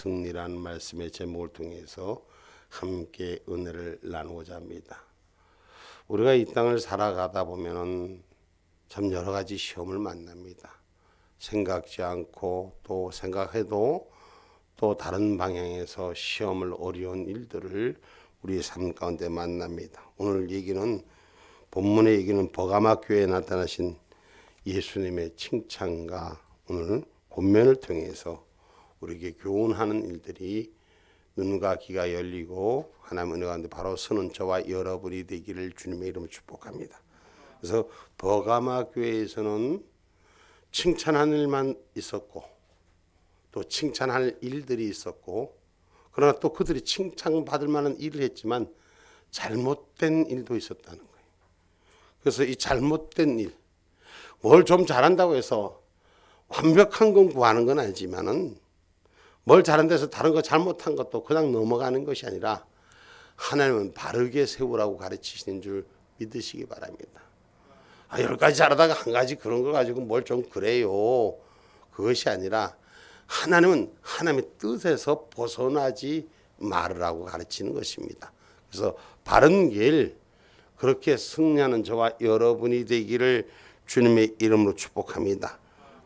승리라는 말씀의 제목을 통해서 함께 은혜를 나누고자 합니다. 우리가 이 땅을 살아가다 보면은 참 여러 가지 시험을 만납니다. 생각지 않고 또 생각해도 또 다른 방향에서 시험을 어려운 일들을 우리 삶 가운데 만납니다. 오늘 얘기는 본문의 얘기는 버가마 교회에 나타나신 예수님의 칭찬과 오늘 권면을 통해서 우리에게 교훈하는 일들이 눈과 귀가 열리고 하나님 은혜 가운데 바로 서는 저와 여러분이 되기를 주님의 이름으로 축복합니다. 그래서 버가마 교회에서는 칭찬하는 일만 있었고 또 칭찬할 일들이 있었고 그러나 또 그들이 칭찬받을 만한 일을 했지만 잘못된 일도 있었다는 거예요. 그래서 이 잘못된 일, 뭘 좀 잘한다고 해서 완벽한 건 구하는 건 아니지만은 뭘 잘한다 해서 다른 거 잘못한 것도 그냥 넘어가는 것이 아니라 하나님은 바르게 세우라고 가르치시는 줄 믿으시기 바랍니다. 10가지 잘하다가 한 가지 그런 거 가지고 뭘 좀 그래요. 그것이 아니라 하나님은 하나님의 뜻에서 벗어나지 말으라고 가르치는 것입니다. 그래서 바른 길 그렇게 승리하는 저와 여러분이 되기를 주님의 이름으로 축복합니다.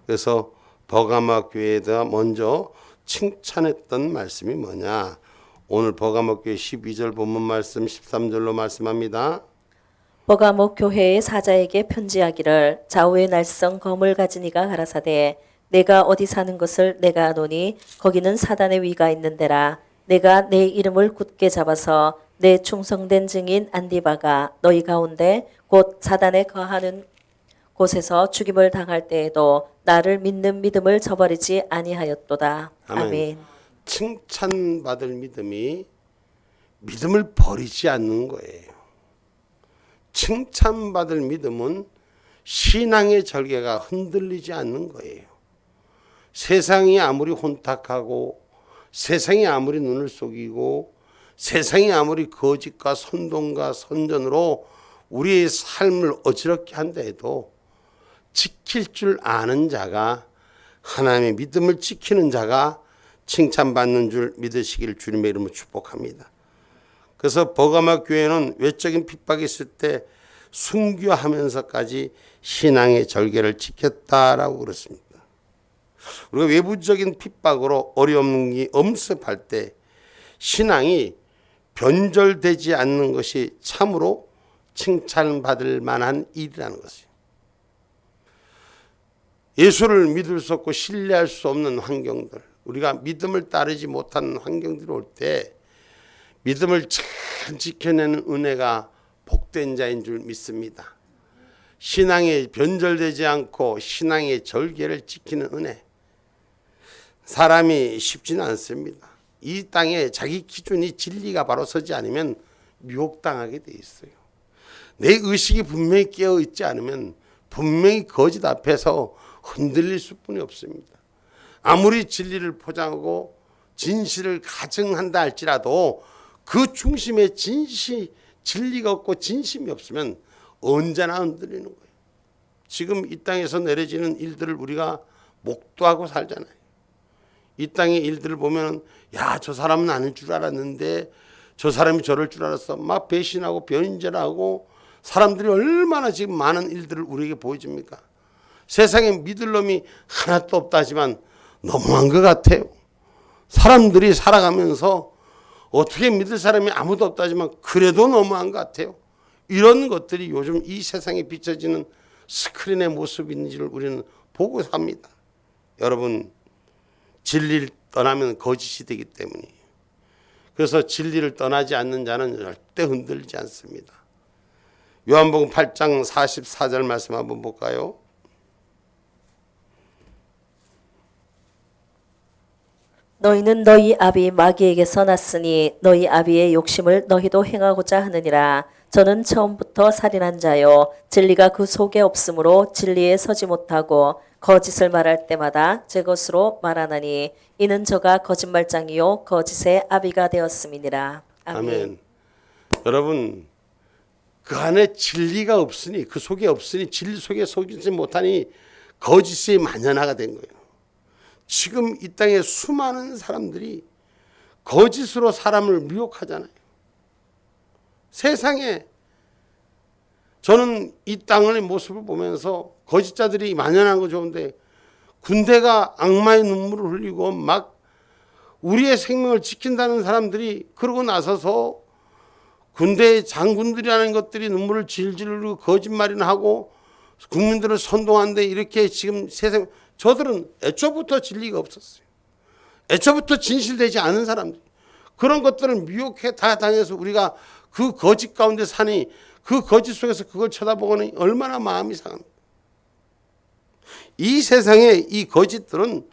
그래서 버가마 교회에다 먼저 칭찬했던 말씀이 뭐냐? 오늘 버가모 교회 12절 본문 말씀 13절로 말씀합니다. 버가모 교회의 사자에게 편지하기를 좌우의 날성 검을 가진 이가 가라사대 내가 어디 사는 것을 내가 아노니 거기는 사단의 위가 있는 데라 내가 내 이름을 굳게 잡아서 내 충성된 증인 안디바가 너희 가운데 곧 사단에 거하는 곳에서 죽임을 당할 때에도 나를 믿는 믿음을 저버리지 아니하였도다. 아멘. 칭찬받을 믿음이 믿음을 버리지 않는 거예요. 칭찬받을 믿음은 신앙의 절개가 흔들리지 않는 거예요. 세상이 아무리 혼탁하고 세상이 아무리 눈을 속이고 세상이 아무리 거짓과 선동과 선전으로 우리의 삶을 어지럽게 한다 해도 지킬 줄 아는 자가 하나님의 믿음을 지키는 자가 칭찬받는 줄 믿으시기를 주님의 이름으로 축복합니다. 그래서 버가마 교회는 외적인 핍박이 있을 때 순교하면서까지 신앙의 절개를 지켰다라고 그렇습니다. 우리가 외부적인 핍박으로 어려움이 엄습할 때 신앙이 변절되지 않는 것이 참으로 칭찬받을 만한 일이라는 것이에요. 예수를 믿을 수 없고 신뢰할 수 없는 환경들, 우리가 믿음을 따르지 못하는 환경들이 올 때 믿음을 잘 지켜내는 은혜가 복된 자인 줄 믿습니다. 신앙에 변절되지 않고 신앙의 절개를 지키는 은혜. 사람이 쉽지는 않습니다. 이 땅에 자기 기준이 진리가 바로 서지 않으면 미혹당하게 돼 있어요. 내 의식이 분명히 깨어 있지 않으면 분명히 거짓 앞에서 흔들릴 수뿐이 없습니다. 아무리 진리를 포장하고 진실을 가정한다 할지라도 그 중심에 진리가 없고 진심이 없으면 언제나 흔들리는 거예요. 지금 이 땅에서 내려지는 일들을 우리가 목도하고 살잖아요. 이 땅의 일들을 보면 야, 저 사람은 아닐 줄 알았는데 저 사람이 저럴 줄 알았어. 막 배신하고 변절하고 사람들이 얼마나 지금 많은 일들을 우리에게 보여줍니까? 세상에 믿을 놈이 하나도 없다 하지만 너무한 것 같아요. 사람들이 살아가면서 어떻게 믿을 사람이 아무도 없다 하지만 그래도 너무한 것 같아요. 이런 것들이 요즘 이 세상에 비춰지는 스크린의 모습인지를 우리는 보고 삽니다. 여러분, 진리를 떠나면 거짓이 되기 때문이에요. 그래서 진리를 떠나지 않는 자는 절대 흔들리지 않습니다. 요한복음 8장 44절 말씀 한번 볼까요? 너희는 너희 아비 마귀에게서 났으니 너희 아비의 욕심을 너희도 행하고자 하느니라. 저는 처음부터 살인한 자요 진리가 그 속에 없으므로 진리에 서지 못하고 거짓을 말할 때마다 제 것으로 말하나니 이는 저가 거짓말장이요 거짓의 아비가 되었음이니라. 아멘. 여러분, 그 안에 진리가 없으니 그 속에 없으니 진리 속에 속이지 못하니 거짓이 만연하가 된 거예요. 지금 이 땅에 수많은 사람들이 거짓으로 사람을 미혹하잖아요. 세상에 저는 이 땅의 모습을 보면서 거짓자들이 만연한 거 좋은데 군대가 악마의 눈물을 흘리고 막 우리의 생명을 지킨다는 사람들이 그러고 나서서 군대의 장군들이라는 것들이 눈물을 질질 흘리고 거짓말이나 하고 국민들을 선동하는데 이렇게 지금 세상 저들은 애초부터 진리가 없었어요. 애초부터 진실되지 않은 사람들 그런 것들을 미혹해 다 당해서 우리가 그 거짓 가운데 사니 그 거짓 속에서 그걸 쳐다보고는 얼마나 마음이 상합니다. 이 세상에 이 거짓들은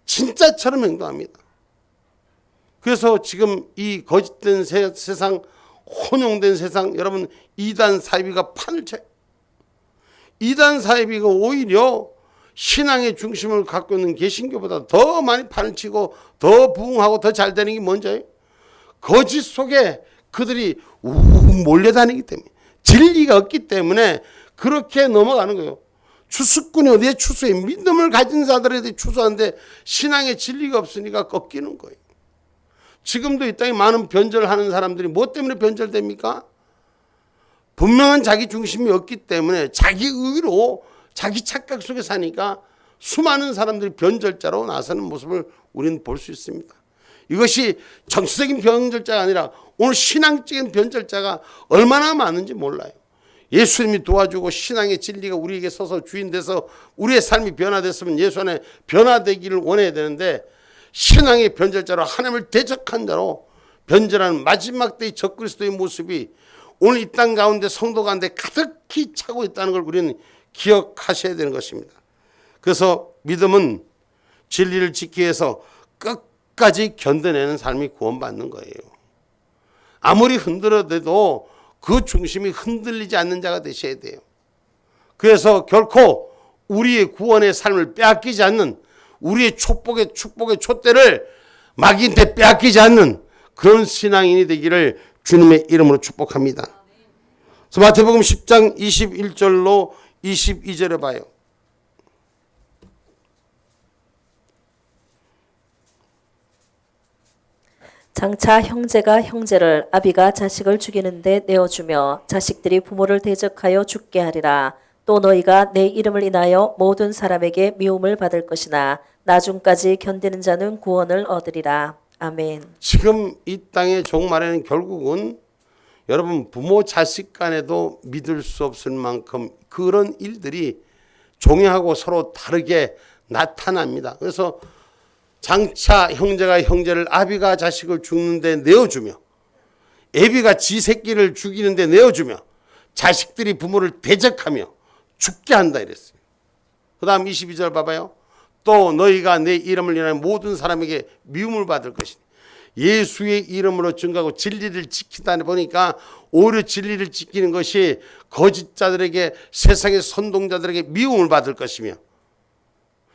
진짜처럼 행동합니다. 그래서 지금 이 거짓된 세상 혼용된 세상 여러분 이단 사이비가 판을 쳐요. 이단 사이비가 오히려 신앙의 중심을 갖고 있는 개신교보다 더 많이 판을 치고 더 부흥하고 더 잘 되는 게 뭔지 거짓 속에 그들이 우웅 몰려다니기 때문에 진리가 없기 때문에 그렇게 넘어가는 거예요. 추수꾼이 어디에 추수해 믿음을 가진 자들에 추수하는데 신앙의 진리가 없으니까 꺾이는 거예요. 지금도 이 땅에 많은 변절하는 사람들이 뭐 때문에 변절됩니까? 분명한 자기 중심이 없기 때문에 자기 의로 자기 착각 속에 사니까 수많은 사람들이 변절자로 나서는 모습을 우리는 볼 수 있습니다. 이것이 정치적인 변절자가 아니라 오늘 신앙적인 변절자가 얼마나 많은지 몰라요. 예수님이 도와주고 신앙의 진리가 우리에게 서서 주인 돼서 우리의 삶이 변화됐으면 예수 안에 변화되기를 원해야 되는데 신앙의 변절자로 하나님을 대적한 자로 변절하는 마지막 때의 적그리스도의 모습이 오늘 이 땅 가운데 성도 가운데 가득히 차고 있다는 걸 우리는 기억하셔야 되는 것입니다. 그래서 믿음은 진리를 지키기 위해서 끝까지 견뎌내는 삶이 구원받는 거예요. 아무리 흔들어도 그 중심이 흔들리지 않는 자가 되셔야 돼요. 그래서 결코 우리의 구원의 삶을 빼앗기지 않는 우리의 축복의 촛대를 마귀한테 빼앗기지 않는 그런 신앙인이 되기를 주님의 이름으로 축복합니다. 그래서 마태복음 10장 21절로 22절에 봐요. 장차 형제가 형제를 아비가 자식을 죽이는데 내어주며 자식들이 부모를 대적하여 죽게 하리라. 또 너희가 내 이름을 인하여 모든 사람에게 미움을 받을 것이나 나중까지 견디는 자는 구원을 얻으리라. 아멘. 지금 이 땅의 종말에는 결국은 여러분 부모 자식 간에도 믿을 수 없을 만큼 그런 일들이 종양하고 서로 다르게 나타납니다. 그래서 장차 형제가 형제를 아비가 자식을 죽는데 내어주며 애비가 지 새끼를 죽이는데 내어주며 자식들이 부모를 대적하며 죽게 한다 이랬어요. 그 다음 22절 봐봐요. 또 너희가 내 이름을 인하여 모든 사람에게 미움을 받을 것이니 예수의 이름으로 증거하고 진리를 지키다 보니까 오히려 진리를 지키는 것이 거짓자들에게 세상의 선동자들에게 미움을 받을 것이며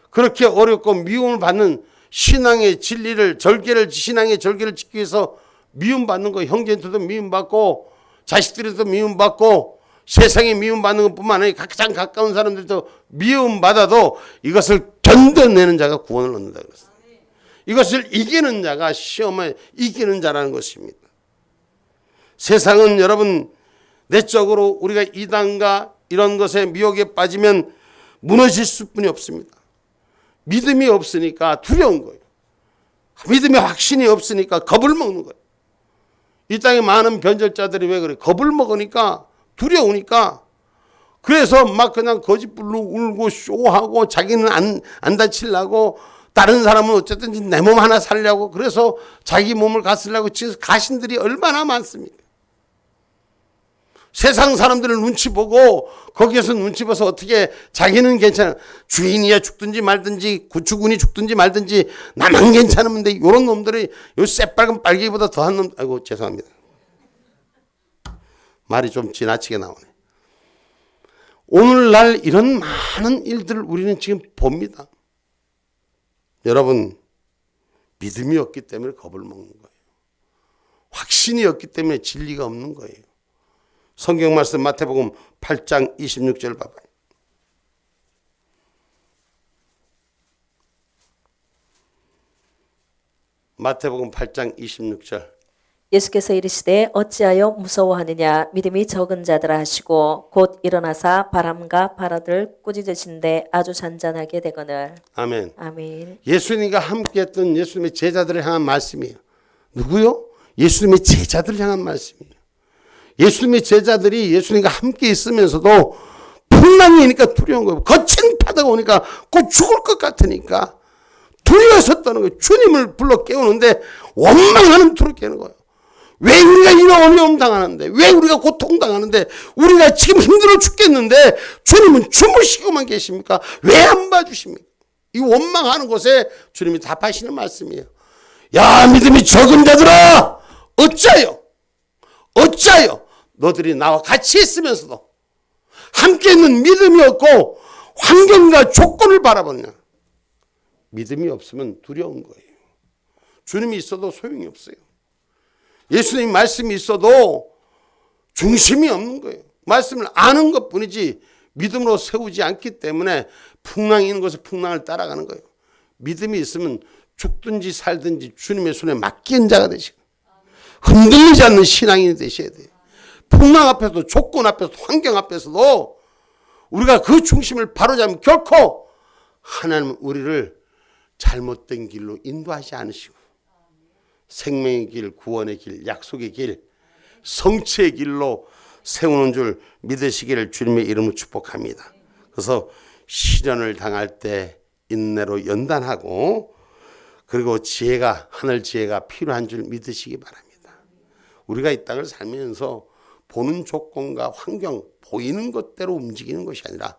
그렇게 어렵고 미움을 받는 신앙의 진리를 신앙의 절개를 지키기 위해서 미움받는 거 형제한테도 미움받고 자식들한테도 미움받고 세상에 미움받는 것뿐만 아니라 가장 가까운 사람들도 미움받아도 이것을 견뎌내는 자가 구원을 얻는다 그랬어요. 이것을 이기는 자가 시험에 이기는 자라는 것입니다. 세상은 여러분 내적으로 우리가 이단과 이런 것에 미혹에 빠지면 무너질 수뿐이 없습니다. 믿음이 없으니까 두려운 거예요. 믿음의 확신이 없으니까 겁을 먹는 거예요. 이 땅에 많은 변절자들이 왜 그래? 겁을 먹으니까 두려우니까 그래서 막 그냥 거짓불로 울고 쇼하고 자기는 안 다치려고 다른 사람은 어쨌든 내 몸 하나 살려고 그래서 자기 몸을 가쓰려고 가신들이 얼마나 많습니까? 세상 사람들을 눈치 보고 거기에서 눈치 봐서 어떻게 자기는 괜찮아. 주인이야 죽든지 말든지 주군이 죽든지 말든지 나만 괜찮으면 돼. 이런 놈들이 요 새빨간 빨갱이보다 더한 놈. 아이고 죄송합니다. 말이 좀 지나치게 나오네. 오늘날 이런 많은 일들을 우리는 지금 봅니다. 여러분 믿음이 없기 때문에 겁을 먹는 거예요. 확신이 없기 때문에 진리가 없는 거예요. 성경 말씀 마태복음 8장 26절 봐봐요. 마태복음 8장 26절. 예수께서 이르시되 어찌하여 무서워하느냐 믿음이 적은 자들아 하시고 곧 일어나사 바람과 바라들 꾸짖으신데 아주 잔잔하게 되거늘. 아멘. 아멘. 예수님과 함께했던 예수님의 제자들을 향한 말씀이에요. 누구요? 예수님의 제자들을 향한 말씀이에요. 예수님의 제자들이 예수님과 함께 있으면서도 풍랑이니까 두려운 거예요. 거친 바다가 오니까 곧 죽을 것 같으니까 두려워서 떠는 거예요. 주님을 불러 깨우는데 원망하는 투로 깨는 거예요. 왜 우리가 이런 어려움 당하는데, 왜 우리가 고통 당하는데, 우리가 지금 힘들어 죽겠는데 주님은 주무시고만 계십니까? 왜 안 봐주십니까? 이 원망하는 곳에 주님이 답하시는 말씀이에요. 야, 믿음이 적은 자들아, 어찌하여 너들이 나와 같이 있으면서도 함께 있는 믿음이 없고 환경과 조건을 바라보냐. 믿음이 없으면 두려운 거예요. 주님이 있어도 소용이 없어요. 예수님 말씀이 있어도 중심이 없는 거예요. 말씀을 아는 것뿐이지 믿음으로 세우지 않기 때문에 풍랑이 있는 곳에 풍랑을 따라가는 거예요. 믿음이 있으면 죽든지 살든지 주님의 손에 맡긴 자가 되시고 흔들리지 않는 신앙인이 되셔야 돼요. 풍랑 앞에서도 조건 앞에서도 환경 앞에서도 우리가 그 중심을 바로잡으면 결코 하나님은 우리를 잘못된 길로 인도하지 않으시고 생명의 길, 구원의 길, 약속의 길, 성취의 길로 세우는 줄 믿으시기를 주님의 이름으로 축복합니다. 그래서 시련을 당할 때 인내로 연단하고 그리고 지혜가 하늘 지혜가 필요한 줄 믿으시기 바랍니다. 우리가 이 땅을 살면서 보는 조건과 환경, 보이는 것대로 움직이는 것이 아니라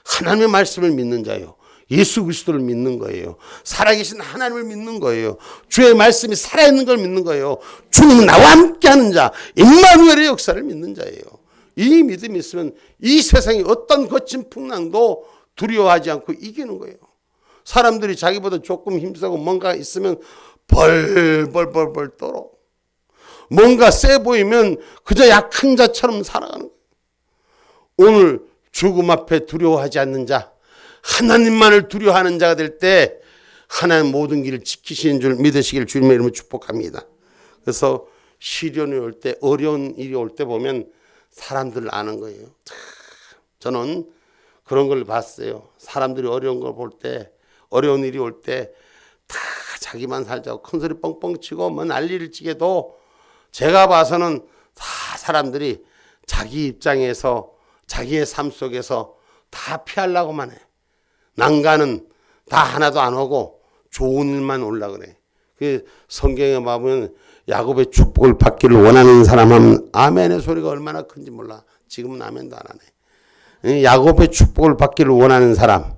하나님의 말씀을 믿는 자예요. 예수 그리스도를 믿는 거예요. 살아계신 하나님을 믿는 거예요. 주의 말씀이 살아있는 걸 믿는 거예요. 주님은 나와 함께하는 자, 임마누엘의 역사를 믿는 자예요. 이 믿음이 있으면 이 세상의 어떤 거친 풍랑도 두려워하지 않고 이기는 거예요. 사람들이 자기보다 조금 힘세고 뭔가 있으면 벌벌벌벌 떨어. 뭔가 세 보이면 그저 약한 자처럼 살아가는 거예요. 오늘 죽음 앞에 두려워하지 않는 자, 하나님만을 두려워하는 자가 될 때 하나님 모든 길을 지키시는 줄 믿으시길 주님의 이름으로 축복합니다. 그래서 시련이 올 때, 어려운 일이 올 때 보면 사람들을 아는 거예요. 저는 그런 걸 봤어요. 사람들이 어려운 걸 볼 때, 어려운 일이 올 때 다 자기만 살자고 큰소리 뻥뻥 치고 뭐 난리를 치게도 제가 봐서는 다 사람들이 자기 입장에서 자기의 삶 속에서 다 피하려고만 해. 난간은 다 하나도 안 오고 좋은 일만 올라 그래. 그 성경에 보면 야곱의 축복을 받기를 원하는 사람 하면 아멘의 소리가 얼마나 큰지 몰라. 지금은 아멘도 안 하네. 야곱의 축복을 받기를 원하는 사람.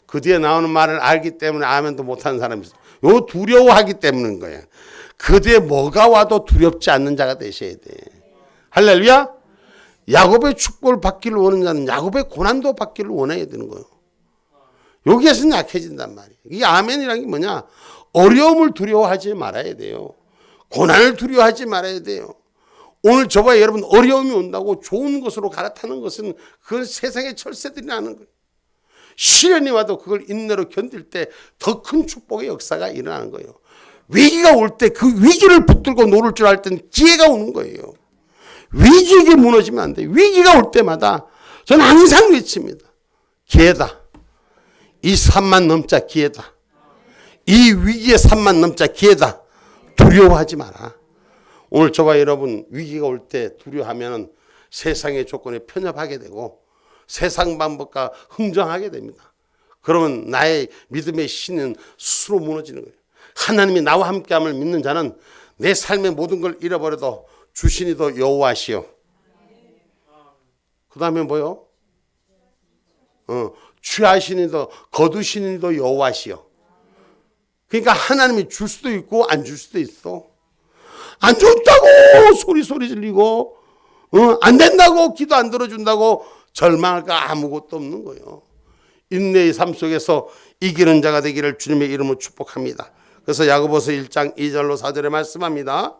그 뒤에 나오는 말을 알기 때문에 아멘도 못하는 사람이 있어. 요 두려워하기 때문인 거야. 그 뒤에 뭐가 와도 두렵지 않는 자가 되셔야 돼. 할렐루야. 야곱의 축복을 받기를 원하는 자는 야곱의 고난도 받기를 원해야 되는 거예요. 여기에서는 약해진단 말이에요. 이게 아멘이라는 게 뭐냐? 어려움을 두려워하지 말아야 돼요. 고난을 두려워하지 말아야 돼요. 오늘 저와 여러분 어려움이 온다고 좋은 것으로 갈아타는 것은 그건 세상의 철새들이라는 거예요. 시련이 와도 그걸 인내로 견딜 때 더 큰 축복의 역사가 일어나는 거예요. 위기가 올 때 그 위기를 붙들고 노를 줄 알 때는 기회가 오는 거예요. 위기에 무너지면 안 돼요. 위기가 올 때마다 저는 항상 외칩니다. 기회다. 이 산만 넘자 기회다. 이 위기의 산만 넘자 기회다. 두려워하지 마라. 오늘 저와 여러분 위기가 올 때 두려워하면 세상의 조건에 편협하게 되고 세상 방법과 흥정하게 됩니다. 그러면 나의 믿음의 신은 스스로 무너지는 거예요. 하나님이 나와 함께함을 믿는 자는 내 삶의 모든 걸 잃어버려도 주신이도 여호와시요. 그 다음에 뭐요? 취하시니도 거두시니도 여호와시요. 그러니까 하나님이 줄 수도 있고 안 줄 수도 있어. 안 줬다고 소리 질리고 안 된다고 기도 안 들어준다고 절망할 거 아무것도 없는 거예요. 인내의 삶 속에서 이기는 자가 되기를 주님의 이름으로 축복합니다. 그래서 야고보서 1장 2절로 4절에 말씀합니다.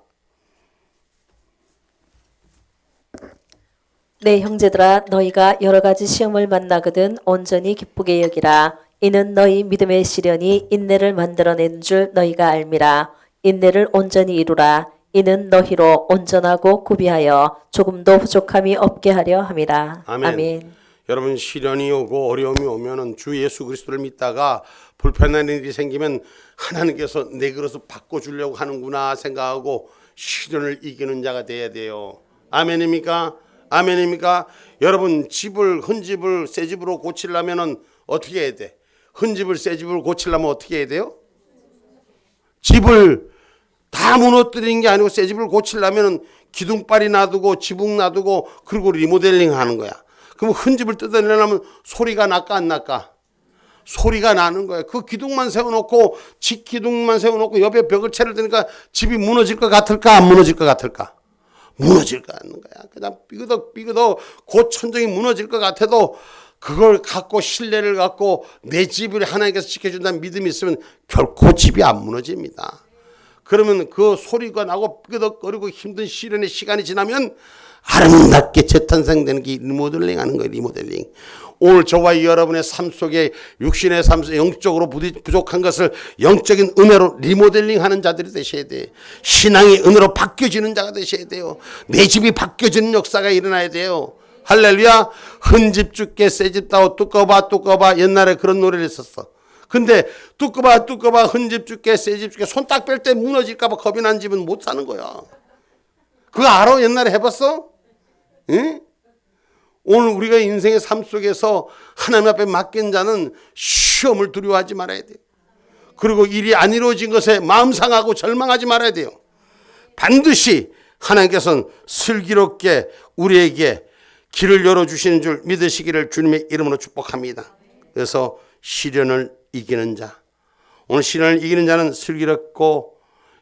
내 형제들아 너희가 여러 가지 시험을 만나거든 온전히 기쁘게 여기라. 이는 너희 믿음의 시련이 인내를 만들어낸 줄 너희가 알미라. 인내를 온전히 이루라. 이는 너희로 온전하고 구비하여 조금도 부족함이 없게 하려 함이라. 아멘. 아멘. 여러분, 시련이 오고 어려움이 오면은 주 예수 그리스도를 믿다가 불편한 일이 생기면 하나님께서 내 그릇을 바꿔주려고 하는구나 생각하고 시련을 이기는 자가 돼야 돼요. 아멘입니까? 아멘입니까? 여러분, 집을 헌집을 새 집으로 고치려면은 어떻게 해야 돼? 헌집을 새 집으로 고치려면 어떻게 해야 돼요? 집을 다 무너뜨리는 게 아니고 새 집을 고치려면은 기둥발이 놔두고 지붕 놔두고 그리고 리모델링 하는 거야. 그럼 헌집을 뜯어내려면 소리가 날까 안 날까? 소리가 나는 거야. 그 기둥만 세워놓고 집 기둥만 세워놓고 옆에 벽을 채를 드니까 집이 무너질 것 같을까 안 무너질 것 같을까? 무너질 것 같는 거야. 그냥 삐그덕 그 천정이 무너질 것 같아도 그걸 갖고 신뢰를 갖고 내 집을 하나님께서 지켜준다는 믿음이 있으면 결코 집이 안 무너집니다. 그러면 그 소리가 나고 삐그덕거리고 힘든 시련의 시간이 지나면 아름답게 재탄생되는 게 리모델링 하는 거예요. 리모델링. 오늘 저와 여러분의 삶 속에 육신의 삶 속에 영적으로 부족한 것을 영적인 은혜로 리모델링 하는 자들이 되셔야 돼요. 신앙의 은혜로 바뀌어지는 자가 되셔야 돼요. 내 집이 바뀌어지는 역사가 일어나야 돼요. 할렐루야. 헌집 죽게 새집 따오 뚜꺼봐 옛날에 그런 노래를 했었어. 근데 뚜꺼봐 헌집 죽게 새집 죽게 손 딱 뺄 때 무너질까 봐 겁이 난 집은 못 사는 거야. 그거 알아? 옛날에 해봤어? 응? 오늘 우리가 인생의 삶 속에서 하나님 앞에 맡긴 자는 시험을 두려워하지 말아야 돼요. 그리고 일이 안 이루어진 것에 마음 상하고 절망하지 말아야 돼요. 반드시 하나님께서는 슬기롭게 우리에게 길을 열어주시는 줄 믿으시기를 주님의 이름으로 축복합니다. 그래서 시련을 이기는 자, 오늘 시련을 이기는 자는 슬기롭고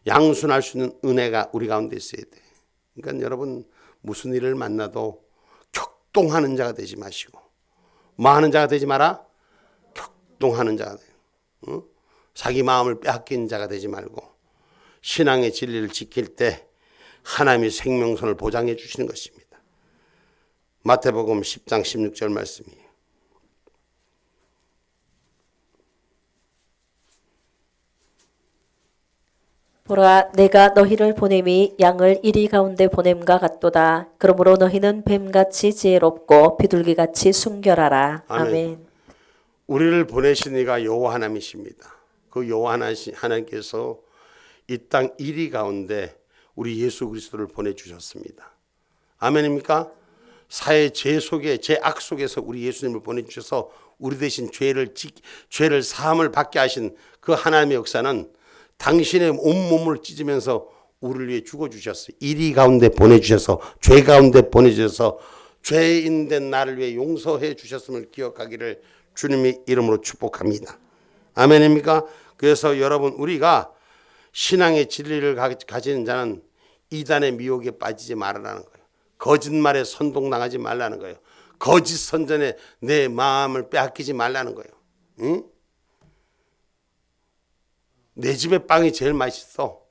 양순할 수 있는 은혜가 우리 가운데 있어야 돼. 그러니까 여러분, 무슨 일을 만나도 격동하는 자가 되지 마시고, 뭐 하는 자가 되지 마라? 격동하는 자가 돼요. 어? 자기 마음을 빼앗기는 자가 되지 말고 신앙의 진리를 지킬 때 하나님이 생명선을 보장해 주시는 것입니다. 마태복음 10장 16절 말씀이에요. 보라, 내가 너희를 보냄이 양을 이리 가운데 보냄과 같도다. 그러므로 너희는 뱀같이 지혜롭고 비둘기같이 순결하라. 아멘. 아멘. 우리를 보내신 이가 여호와 하나님이십니다. 그 여호와 하나님께서 이 땅 이리 가운데 우리 예수 그리스도를 보내주셨습니다. 아멘입니까? 사회 죄 속에, 죄악 속에서 우리 예수님을 보내주셔서 우리 대신 죄를 사함을 받게 하신 그 하나님의 역사는 당신의 온몸을 찢으면서 우리를 위해 죽어주셨어요. 이리 가운데 보내주셔서, 죄 가운데 보내주셔서 죄인된 나를 위해 용서해 주셨음을 기억하기를 주님의 이름으로 축복합니다. 아멘입니까? 그래서 여러분, 우리가 신앙의 진리를 가지는 자는 이단의 미혹에 빠지지 말라는 거예요. 거짓말에 선동당하지 말라는 거예요. 거짓 선전에 내 마음을 빼앗기지 말라는 거예요. 응? 내 집의 빵이 제일 맛있어.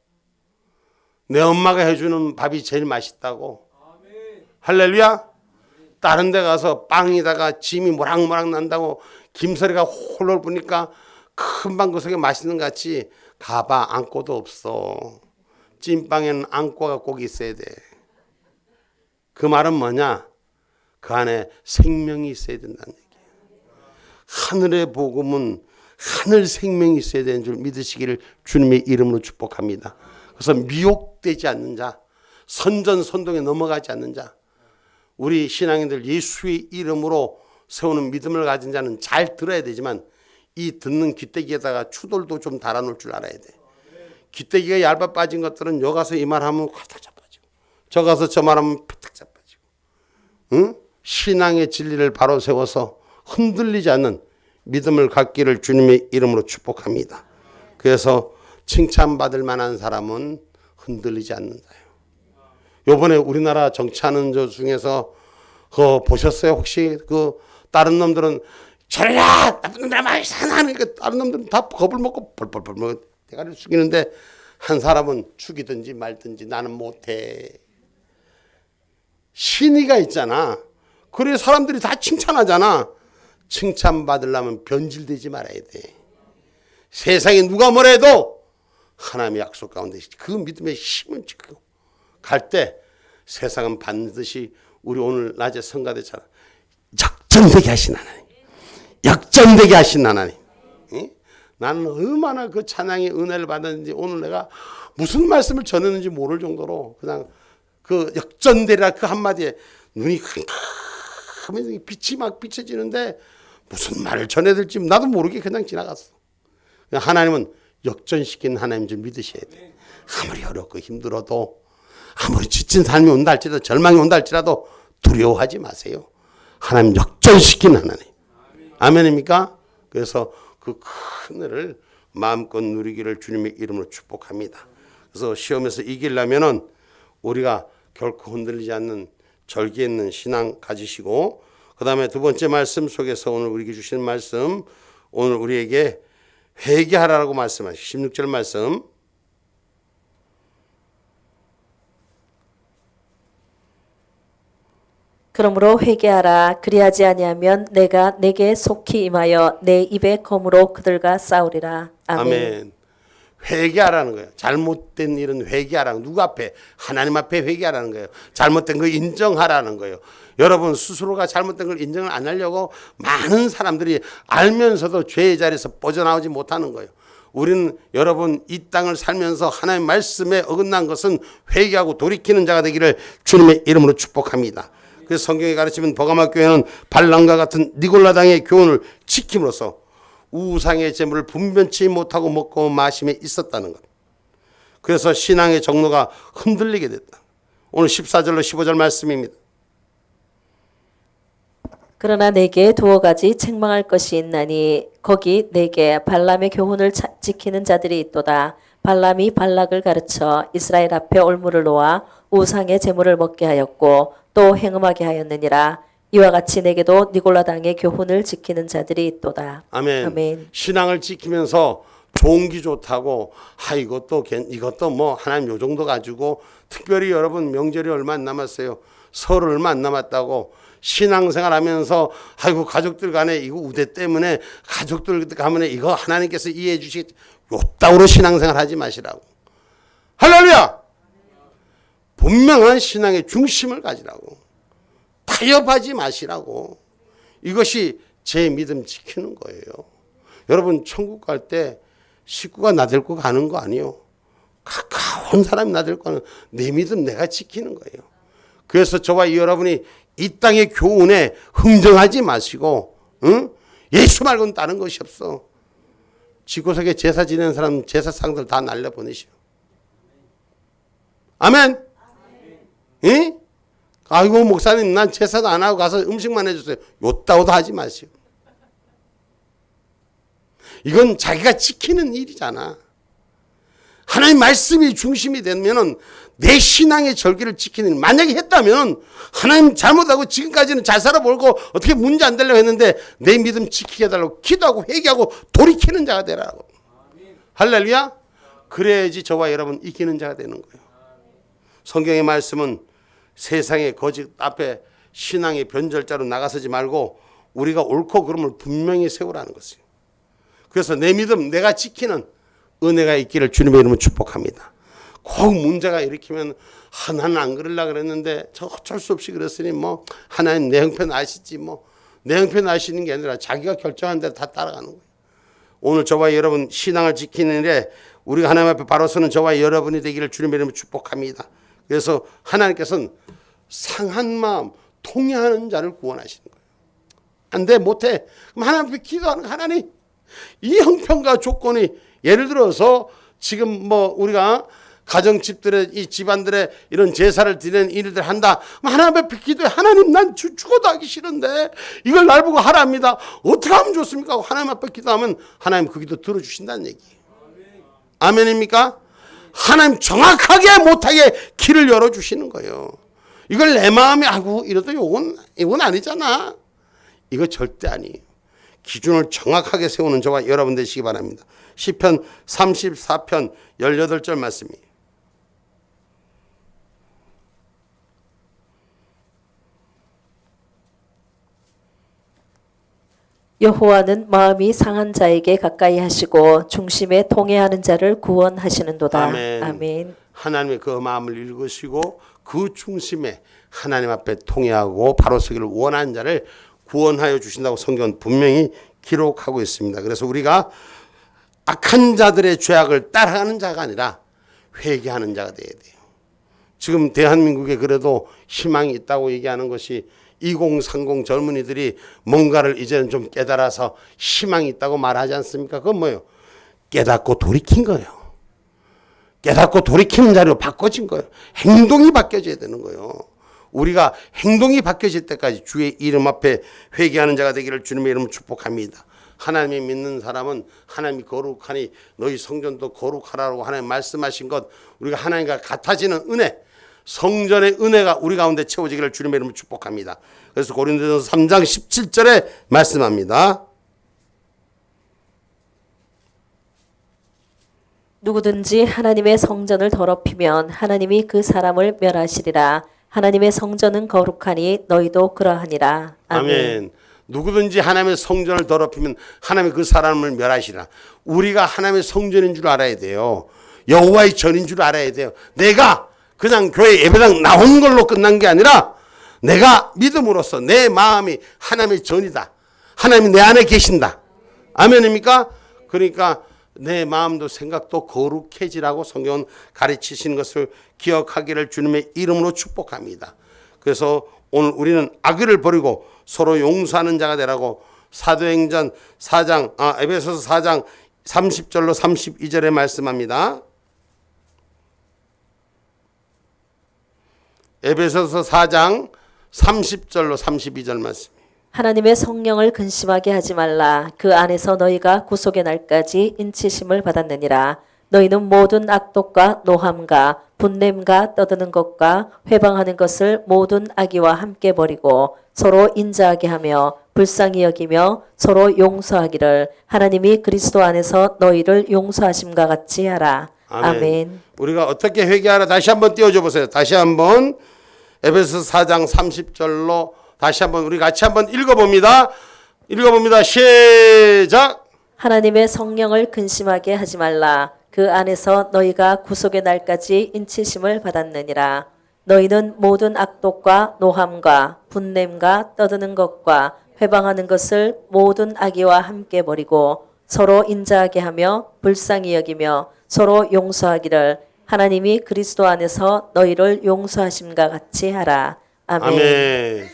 내 엄마가 해주는 밥이 제일 맛있다고. 할렐루야. 다른 데 가서 빵에다가 짐이 모락모락 난다고 김서리가 홀홀 부니까 금방 그 속에 맛있는 것 같이 가봐 앙꼬도 없어. 찐빵에는 앙꼬가 꼭 있어야 돼. 그 말은 뭐냐? 그 안에 생명이 있어야 된다는 얘기예요. 하늘의 복음은 하늘 생명이 있어야 되는 줄 믿으시기를 주님의 이름으로 축복합니다. 그래서 미혹되지 않는 자, 선전선동에 넘어가지 않는 자, 우리 신앙인들 예수의 이름으로 세우는 믿음을 가진 자는 잘 들어야 되지만 이 듣는 귀때기에다가 추돌도 좀 달아놓을 줄 알아야 돼. 귀때기가 얇아 빠진 것들은 여 가서 이 말하면 화탁 자빠지고 저 가서 저 말하면 파탁 자빠지고, 응? 신앙의 진리를 바로 세워서 흔들리지 않는 믿음을 갖기를 주님의 이름으로 축복합니다. 그래서 칭찬받을 만한 사람은 흔들리지 않는다요. 요번에 우리나라 정치하는 저 중에서 보셨어요? 혹시 그 다른 놈들은 잘라 나쁜 놈들 많이 사나니까 다른 놈들은 다 겁을 먹고 벌벌벌 먹어 대가리를 숙이는데 한 사람은 죽이든지 말든지 나는 못해. 신의가 있잖아. 그래 사람들이 다 칭찬하잖아. 칭찬받으려면 변질되지 말아야 돼. 세상에 누가 뭐래도 하나님의 약속 가운데 그 믿음의 힘을 지키고 갈 때 세상은 반드시 우리 오늘 낮에 성가대처럼 역전되게 하신 하나님, 역전되게 하신 하나님. 나는 얼마나 그 찬양의 은혜를 받았는지 오늘 내가 무슨 말씀을 전했는지 모를 정도로 그냥 그 역전되리라 그 한마디에 눈이 캄캄하면서 빛이 막 비춰지는데 무슨 말을 전해야 될지 나도 모르게 그냥 지나갔어. 하나님은 역전시킨 하나님 좀 믿으셔야 돼. 아무리 어렵고 힘들어도 아무리 지친 삶이 온다 할지라도 절망이 온다 할지라도 두려워하지 마세요. 하나님 역전시킨 하나님. 아멘입니까? 그래서 그 큰 은혜를 마음껏 누리기를 주님의 이름으로 축복합니다. 그래서 시험에서 이기려면은 우리가 결코 흔들리지 않는 절기 있는 신앙 가지시고, 그 다음에 두 번째 말씀 속에서 오늘 우리에게 주시는 말씀, 오늘 우리에게 회개하라고 말씀하시고 16절 말씀, 그러므로 회개하라. 그리하지 아니하면 내가 내게 속히 임하여 내 입의 검으로 그들과 싸우리라. 아멘. 아멘. 회개하라는 거예요. 잘못된 일은 회개하라는, 누구 앞에? 하나님 앞에 회개하라는 거예요. 잘못된 거 인정하라는 거예요. 여러분 스스로가 잘못된 걸 인정을 안 하려고 많은 사람들이 알면서도 죄의 자리에서 빠져나오지 못하는 거예요. 우리는 여러분 이 땅을 살면서 하나님 말씀에 어긋난 것은 회개하고 돌이키는 자가 되기를 주님의 이름으로 축복합니다. 그래서 성경이 가르치면 버가마 교회는 발람과 같은 니골라당의 교훈을 지킴으로써 우상의 제물을 분변치 못하고 먹고 마심에 있었다는 것. 그래서 신앙의 정로가 흔들리게 됐다. 오늘 14절로 15절 말씀입니다. 그러나 내게 두어 가지 책망할 것이 있나니 거기 내게 발람의 교훈을 지키는 자들이 있도다. 발람이 발락을 가르쳐 이스라엘 앞에 올무를 놓아 우상의 제물을 먹게 하였고 또 행음하게 하였느니라. 이와 같이 내게도 니골라당의 교훈을 지키는 자들이 있도다. 아멘. 아멘. 신앙을 지키면서 좋은 기 좋다고 이것도 뭐 하나님 요 정도 가지고, 특별히 여러분 명절이 얼마 안 남았어요. 설 얼마 안 남았다고 신앙생활하면서 아이고 가족들 간에 이거 우대 때문에 가족들 가문에 이거 하나님께서 이해해 주시겠지, 요따구로 신앙생활 하지 마시라고. 할렐루야. 분명한 신앙의 중심을 가지라고. 타협하지 마시라고. 이것이 제 믿음 지키는 거예요. 여러분 천국 갈 때 식구가 나들고 가는 거 아니에요. 가까운 사람이 나들고 가는, 내 믿음 내가 지키는 거예요. 그래서 저와 여러분이 이 땅의 교훈에 흥정하지 마시고, 응? 예수 말고는 다른 것이 없어. 지구석에 제사 지내는 사람 제사상들 다 날려보내시오. 아멘. 응? 아이고 목사님 난 제사도 안 하고 가서 음식만 해주세요. 요따오도 하지 마시오. 이건 자기가 지키는 일이잖아. 하나님 말씀이 중심이 되면은 내 신앙의 절기를 지키는 일. 만약에 했다면 하나님 잘못하고 지금까지는 잘 살아보고 어떻게 문제 안 되려고 했는데 내 믿음 지키게 해달라고 기도하고 회개하고 돌이키는 자가 되라고. 할렐루야. 그래야지 저와 여러분 이기는 자가 되는 거예요. 성경의 말씀은 세상의 거짓 앞에 신앙의 변절자로 나가서지 말고 우리가 옳고 그름을 분명히 세우라는 것이에요. 그래서 내 믿음 내가 지키는 은혜가 있기를 주님의 이름으로 축복합니다. 꼭 문제가 일으키면 나는 안 그러려고 그랬는데 저 어쩔 수 없이 그랬으니 뭐 하나님 내 형편 아시지, 뭐 내 형편 아시는 게 아니라 자기가 결정한 대로 다 따라가는 거예요. 오늘 저와 여러분 신앙을 지키는 일에 우리가 하나님 앞에 바로 서는 저와 여러분이 되기를 주님의 이름으로 축복합니다. 그래서 하나님께서는 상한 마음 통회하는 자를 구원하시는 거예요. 안 돼, 못해. 그럼 하나님 앞에 기도하는, 하나님 이 형편과 조건이, 예를 들어서 지금 뭐 우리가 가정집들의 이 집안들의 이런 제사를 드리는 일들 한다. 하나님 앞에 기도해. 하나님 난 죽어도 하기 싫은데 이걸 날 보고 하라 합니다. 어떻게 하면 좋습니까? 하나님 앞에 기도하면 하나님 그 기도 들어주신다는 얘기예요. 아멘입니까? 하나님 정확하게 못하게 길을 열어주시는 거예요. 이걸 내 마음에 하고 이래도 이건 아니잖아. 이거 절대 아니에요. 기준을 정확하게 세우는 저와 여러분 되시기 바랍니다. 시편 34편 18절 말씀이에요. 여호와는 마음이 상한 자에게 가까이 하시고 중심에 통해하는 자를 구원하시는도다. 아멘. 아멘. 하나님의 그 마음을 읽으시고 그 중심에 하나님 앞에 통해하고 바로 서기를 원하는 자를 구원하여 주신다고 성경은 분명히 기록하고 있습니다. 그래서 우리가 악한 자들의 죄악을 따라가는 자가 아니라 회개하는 자가 돼야 돼요. 지금 대한민국에 그래도 희망이 있다고 얘기하는 것이 2030 젊은이들이 뭔가를 이제는 좀 깨달아서 희망이 있다고 말하지 않습니까? 그건 뭐예요? 깨닫고 돌이킨 거예요. 깨닫고 돌이키는 자리로 바꿔진 거예요. 행동이 바뀌어져야 되는 거예요. 우리가 행동이 바뀌어질 때까지 주의 이름 앞에 회개하는 자가 되기를 주님의 이름으로 축복합니다. 하나님이 믿는 사람은 하나님이 거룩하니 너희 성전도 거룩하라고 하나님 말씀하신 것, 우리가 하나님과 같아지는 은혜, 성전의 은혜가 우리 가운데 채워지기를 주님의 이름으로 축복합니다. 그래서 고린도전서 3장 17절에 말씀합니다. 누구든지 하나님의 성전을 더럽히면 하나님이 그 사람을 멸하시리라. 하나님의 성전은 거룩하니 너희도 그러하니라. 아멘. 누구든지 하나님의 성전을 더럽히면 하나님이 그 사람을 멸하시라. 우리가 하나님의 성전인 줄 알아야 돼요. 여호와의 전인 줄 알아야 돼요. 내가 그냥 교회 예배당 나온 걸로 끝난 게 아니라 내가 믿음으로써 내 마음이 하나님의 전이다. 하나님이 내 안에 계신다. 아멘입니까? 그러니까 내 마음도 생각도 거룩해지라고 성경은 가르치시는 것을 기억하기를 주님의 이름으로 축복합니다. 그래서 오늘 우리는 악의를 버리고 서로 용서하는 자가 되라고 사도행전 4장, 에베소서 4장 30절로 32절에 말씀합니다. 에베소서 4장 30절로 32절 말씀. 하나님의 성령을 근심하게 하지 말라. 그 안에서 너희가 구속의 날까지 인치심을 받았느니라. 너희는 모든 악독과 노함과 분냄과 떠드는 것과 회방하는 것을 모든 악의와 함께 버리고 서로 인자하게 하며 불쌍히 여기며 서로 용서하기를 하나님이 그리스도 안에서 너희를 용서하심과 같이 하라. 아멘. 우리가 어떻게 회개하라 다시 한번 띄워줘 보세요. 다시 한번 에베소서 4장 30절로 다시 한번 우리 같이 한번 읽어봅니다. 시작. 하나님의 성령을 근심하게 하지 말라. 그 안에서 너희가 구속의 날까지 인치심을 받았느니라. 너희는 모든 악독과 노함과 분냄과 떠드는 것과 회방하는 것을 모든 악의와 함께 버리고 서로 인자하게 하며 불쌍히 여기며 서로 용서하기를 하나님이 그리스도 안에서 너희를 용서하심과 같이 하라. 아멘. 아멘.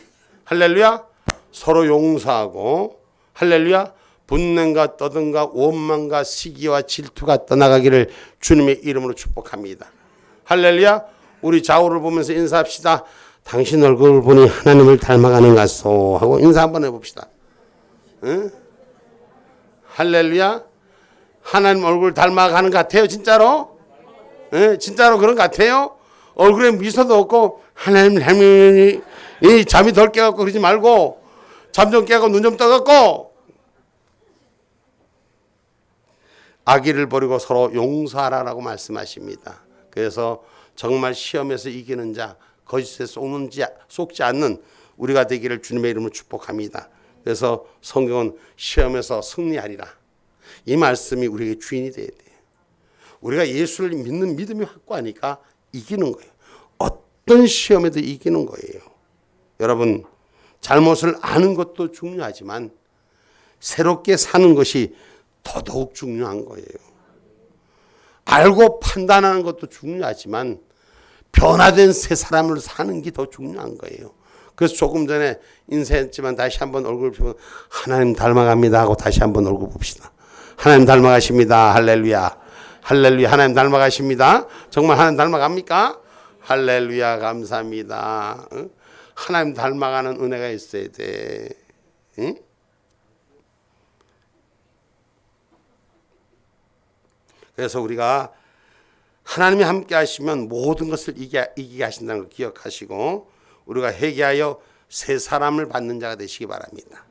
할렐루야. 서로 용서하고 할렐루야. 분냄과 떠든과 원망과 시기와 질투가 떠나가기를 주님의 이름으로 축복합니다. 할렐루야. 우리 좌우를 보면서 인사합시다. 당신 얼굴을 보니 하나님을 닮아가는 같소 하고 인사 한번 해봅시다. 응? 할렐루야. 하나님 얼굴 닮아가는 것 같아요 진짜로? 응? 진짜로 그런 것 같아요? 얼굴에 미소도 없고 하나님 닮으니 잠이 덜 깨갖고 그러지 말고 잠 좀 깨고 눈 좀 떠갖고 악의를 버리고 서로 용서하라라고 말씀하십니다. 그래서 정말 시험에서 이기는 자, 거짓에 속지 않는 우리가 되기를 주님의 이름으로 축복합니다. 그래서 성경은 시험에서 승리하리라. 이 말씀이 우리에게 주인이 돼야 돼요. 우리가 예수를 믿는 믿음이 확고하니까 이기는 거예요. 어떤 시험에도 이기는 거예요. 여러분, 잘못을 아는 것도 중요하지만 새롭게 사는 것이 더더욱 중요한 거예요. 알고 판단하는 것도 중요하지만 변화된 새 사람을 사는 게 더 중요한 거예요. 그래서 조금 전에 인사했지만 다시 한번 얼굴 보면 하나님 닮아갑니다 하고 다시 한번 얼굴 봅시다. 하나님 닮아가십니다. 할렐루야. 할렐루야. 하나님 닮아가십니다. 정말 하나님 닮아갑니까? 할렐루야. 감사합니다. 하나님 닮아가는 은혜가 있어야 돼. 응? 그래서 우리가 하나님이 함께 하시면 모든 것을 이기게 하신다는 걸 기억하시고 우리가 회개하여 새 사람을 받는 자가 되시기 바랍니다.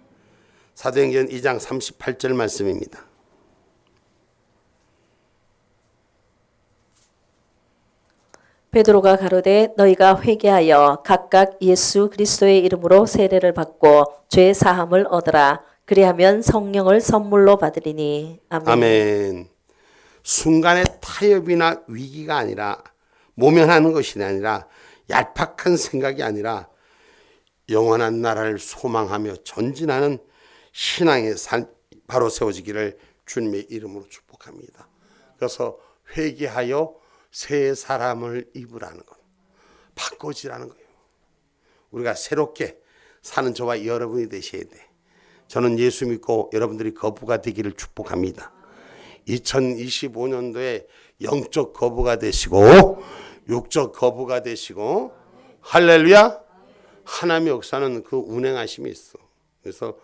사도행전 2장 38절 말씀입니다. 베드로가 가로되 너희가 회개하여 각각 예수 그리스도의 이름으로 세례를 받고 죄 사함을 얻으라. 그리하면 성령을 선물로 받으리니. 아멘. 아멘. 순간의 타협이나 위기가 아니라 모면하는 것이 아니라 얄팍한 생각이 아니라 영원한 나라를 소망하며 전진하는 신앙의 삶 바로 세워지기를 주님의 이름으로 축복합니다. 그래서 회개하여 새 사람을 입으라는 것, 바꿔지라는 거예요. 우리가 새롭게 사는 저와 여러분이 되셔야 돼. 저는 예수 믿고 여러분들이 거부가 되기를 축복합니다. 2025년도에 영적 거부가 되시고 육적 거부가 되시고, 할렐루야. 하나님의 역사는 그 운행하심이 있어. 그래서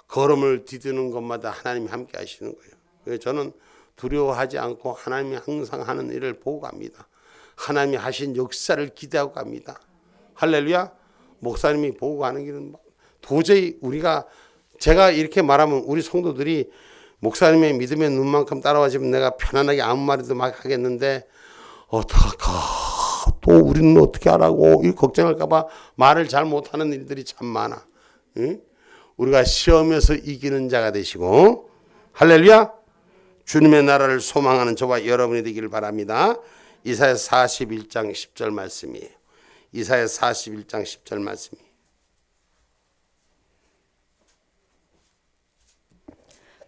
걸음을 디디는 것마다 하나님이 함께 하시는 거예요. 그래서 저는 두려워하지 않고 하나님이 항상 하는 일을 보고 갑니다. 하나님이 하신 역사를 기대하고 갑니다. 할렐루야. 목사님이 보고 가는 길은 도저히 제가 이렇게 말하면 우리 성도들이 목사님의 믿음의 눈만큼 따라와주면 내가 편안하게 아무 말이도 막 하겠는데, 어떡할까? 또 우리는 어떻게 하라고 이 걱정할까봐 말을 잘 못하는 일들이 참 많아. 응? 우리가 시험에서 이기는 자가 되시고, 할렐루야. 주님의 나라를 소망하는 저와 여러분이 되기를 바랍니다. 이사야 41장 10절 말씀이에요. 이사야 41장 10절 말씀이에요.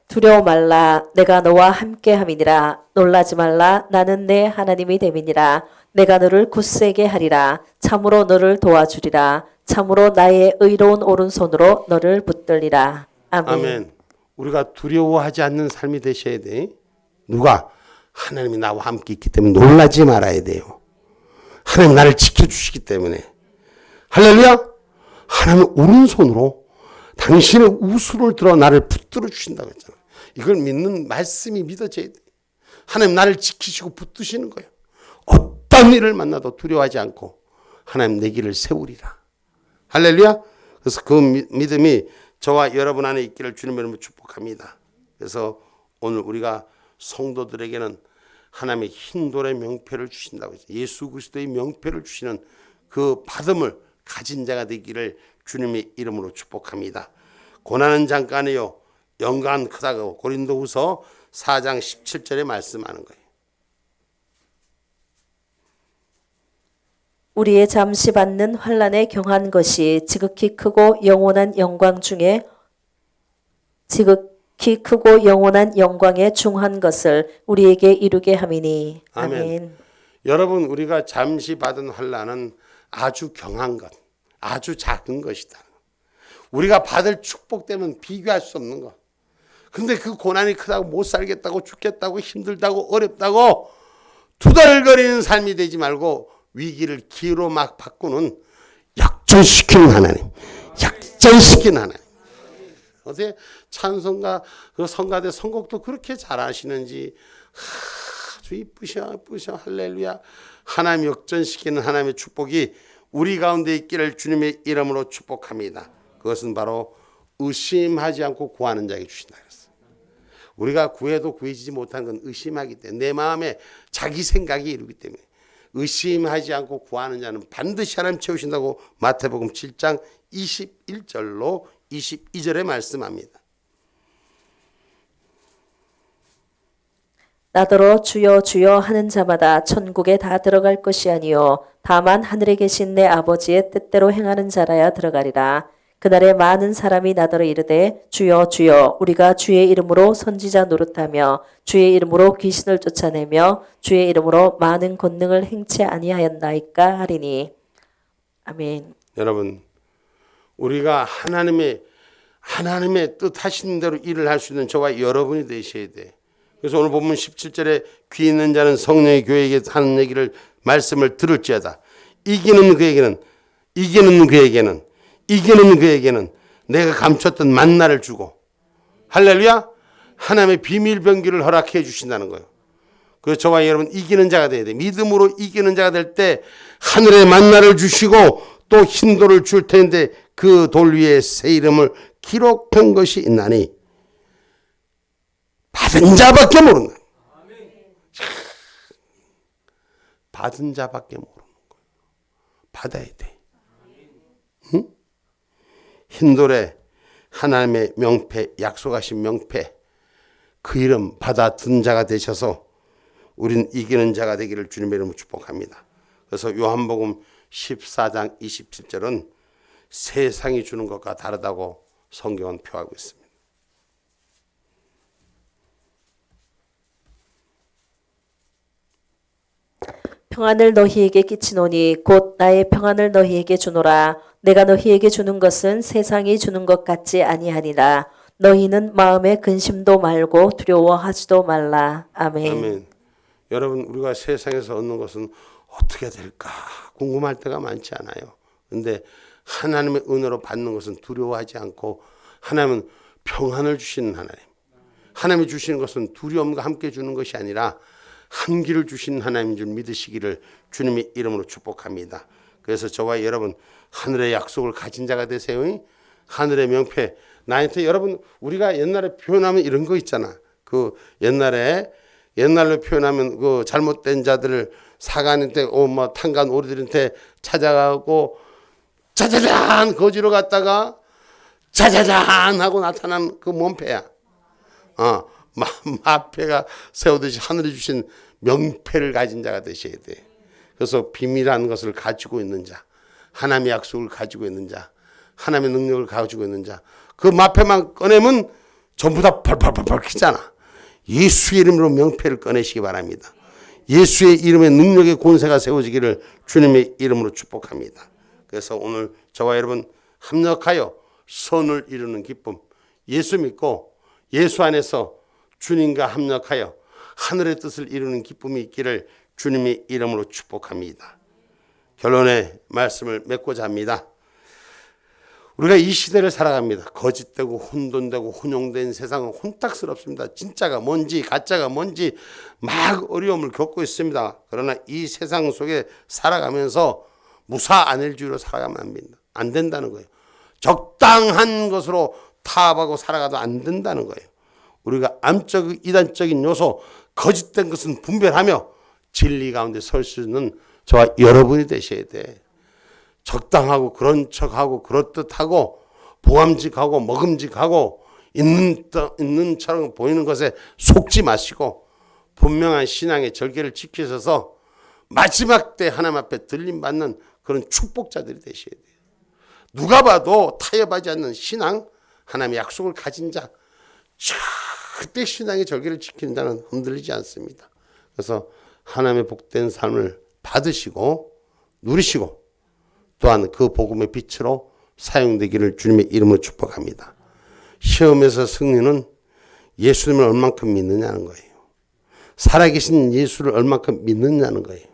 두려워 말라. 내가 너와 함께 함이니라. 놀라지 말라. 나는 내 하나님이 됨이니라. 내가 너를 굳세게 하리라. 참으로 너를 도와주리라. 참으로 나의 의로운 오른손으로 너를 붙들리라. 아멘. 아멘. 우리가 두려워하지 않는 삶이 되셔야 돼. 누가? 하나님이 나와 함께 있기 때문에 놀라지 말아야 돼요. 하나님 나를 지켜주시기 때문에. 할렐루야. 하나님은 오른손으로 당신의 우수를 들어 나를 붙들어 주신다고 했잖아요. 이걸 믿는 말씀이 믿어져야 돼. 하나님 나를 지키시고 붙드시는 거예요. 어떤 일을 만나도 두려워하지 않고 하나님 내 길을 세우리라. 할렐루야. 그래서 그 믿음이 저와 여러분 안에 있기를 주님의 이름으로 축복합니다. 그래서 오늘 우리가 성도들에게는 하나님의 흰돌의 명패를 주신다고 했어요. 예수 그리스도의 명패를 주시는 그 받음을 가진 자가 되기를 주님의 이름으로 축복합니다. 고난은 잠깐이요 영광은 크다고 고린도후서 4장 17절에 말씀하는 거예요. 우리의 잠시 받는 환난에 경한 것이 지극히 크고 영원한 영광 중에 지극히 크고 영원한 영광에 중한 것을 우리에게 이루게 함이니. 아멘. 아멘. 여러분 우리가 잠시 받은 환난은 아주 경한 것, 아주 작은 것이다. 우리가 받을 축복 때문에 비교할 수 없는 것. 근데 그 고난이 크다고 못 살겠다고 죽겠다고 힘들다고 어렵다고 투덜거리는 삶이 되지 말고 위기를 기회로 막 바꾸는 역전시키는 하나님, 역전시키는 하나님. 어제 찬송가 그 성가대 선곡도 그렇게 잘하시는지 아주 이쁘셔 할렐루야. 하나님 역전시키는 하나님의 축복이 우리 가운데 있기를 주님의 이름으로 축복합니다. 그것은 바로 의심하지 않고 구하는 자에게 주신다 그랬어요. 우리가 구해도 구해지지 못한 건 의심하기 때문에 내 마음에 자기 생각이 이루기 때문에 의심하지 않고 구하는 자는 반드시 하나님 채우신다고 마태복음 7장 21절로 22절에 말씀합니다. 나더러 주여 주여 하는 자마다 천국에 다 들어갈 것이 아니요 다만 하늘에 계신 내 아버지의 뜻대로 행하는 자라야 들어가리라. 그날에 많은 사람이 나더러 이르되 주여 주여 우리가 주의 이름으로 선지자 노릇하며 주의 이름으로 귀신을 쫓아내며 주의 이름으로 많은 권능을 행치 아니하였나이까 하리니. 아멘. 여러분 우리가 하나님의 뜻하신 대로 일을 할 수 있는 저와 여러분이 되셔야 돼. 그래서 오늘 보면 17절에 귀 있는 자는 성령의 교회에게 하는 얘기를 말씀을 들을지어다. 이기는 그에게는 내가 감췄던 만나를 주고 할렐루야 하나님의 비밀 병기를 허락해 주신다는 거예요. 그래서 저와 여러분 이기는 자가 돼야 돼. 믿음으로 이기는 자가 될 때 하늘의 만나를 주시고 또 흰 돌을 줄 텐데 그 돌 위에 새 이름을 기록한 것이 있나니 받은 자밖에 모른다. 받은 자밖에 모르는 거예요. 받아야 돼. 응? 흰돌에 하나님의 명패, 약속하신 명패, 그 이름 받아든 자가 되셔서 우린 이기는 자가 되기를 주님의 이름으로 축복합니다. 그래서 요한복음 14장 27절은 세상이 주는 것과 다르다고 성경은 표하고 있습니다. 평안을 너희에게 끼치노니 곧 나의 평안을 너희에게 주노라. 내가 너희에게 주는 것은 세상이 주는 것 같지 아니하니라. 너희는 마음에 근심도 말고 두려워하지도 말라. 아멘. 아멘. 여러분, 우리가 세상에서 얻는 것은 어떻게 될까 궁금할 때가 많지 않아요. 근데 하나님의 은혜로 받는 것은 두려워하지 않고, 하나님은 평안을 주시는 하나님, 하나님이 주시는 것은 두려움과 함께 주는 것이 아니라 한기를 주신 하나님인 줄 믿으시기를 주님의 이름으로 축복합니다. 그래서 저와 여러분 하늘의 약속을 가진 자가 되세요. 하늘의 명패. 나한테 여러분, 우리가 옛날에 표현하면 이런 거 있잖아. 그 옛날로 표현하면 그 잘못된 자들을 사관한테 뭐 탄간 오리들한테 찾아가고 짜자잔 거지로 갔다가 짜자잔 하고 나타난 그 몸패야. 마패가 세우듯이 하늘이 주신 명패를 가진 자가 되셔야 돼. 그래서 비밀한 것을 가지고 있는 자, 하나님의 약속을 가지고 있는 자, 하나님의 능력을 가지고 있는 자, 그 마패만 꺼내면 전부 다 펄펄펄펄 퀴잖아. 예수의 이름으로 명패를 꺼내시기 바랍니다. 예수의 이름의 능력의 권세가 세워지기를 주님의 이름으로 축복합니다. 그래서 오늘 저와 여러분 합력하여 선을 이루는 기쁨, 예수 믿고 예수 안에서 주님과 합력하여 하늘의 뜻을 이루는 기쁨이 있기를 주님의 이름으로 축복합니다. 결론의 말씀을 맺고자 합니다. 우리가 이 시대를 살아갑니다. 거짓되고 혼돈되고 혼용된 세상은 혼탁스럽습니다. 진짜가 뭔지 가짜가 뭔지 막 어려움을 겪고 있습니다. 그러나 이 세상 속에 살아가면서 무사안일주의로 살아가면 안 된다는 거예요. 적당한 것으로 타협하고 살아가도 안 된다는 거예요. 우리가 암적 이단적인 요소, 거짓된 것은 분별하며 진리 가운데 설 수 있는 저와 여러분이 되셔야 돼. 적당하고 그런 척하고 그렇듯하고 보암직하고 먹음직하고 있는 처럼 보이는 것에 속지 마시고 분명한 신앙의 절개를 지키셔서 마지막 때 하나님 앞에 들림받는 그런 축복자들이 되셔야 돼요. 누가 봐도 타협하지 않는 신앙, 하나님의 약속을 가진 자, 절대 신앙의 절개를 지키는 자는 흔들리지 않습니다. 그래서 하나님의 복된 삶을 받으시고 누리시고 또한 그 복음의 빛으로 사용되기를 주님의 이름으로 축복합니다. 시험에서 승리는 예수님을 얼만큼 믿느냐는 거예요. 살아계신 예수를 얼만큼 믿느냐는 거예요.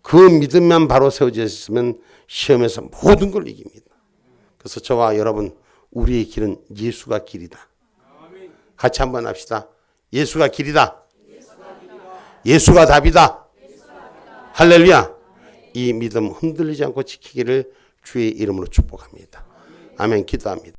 그 믿음만 바로 세워져 있으면 시험에서 모든 걸 이깁니다. 그래서 저와 여러분, 우리의 길은 예수가 길이다. 같이 한번 합시다. 예수가 길이다. 예수가 답이다. 할렐루야. 이 믿음 흔들리지 않고 지키기를 주의 이름으로 축복합니다. 아멘. 기도합니다.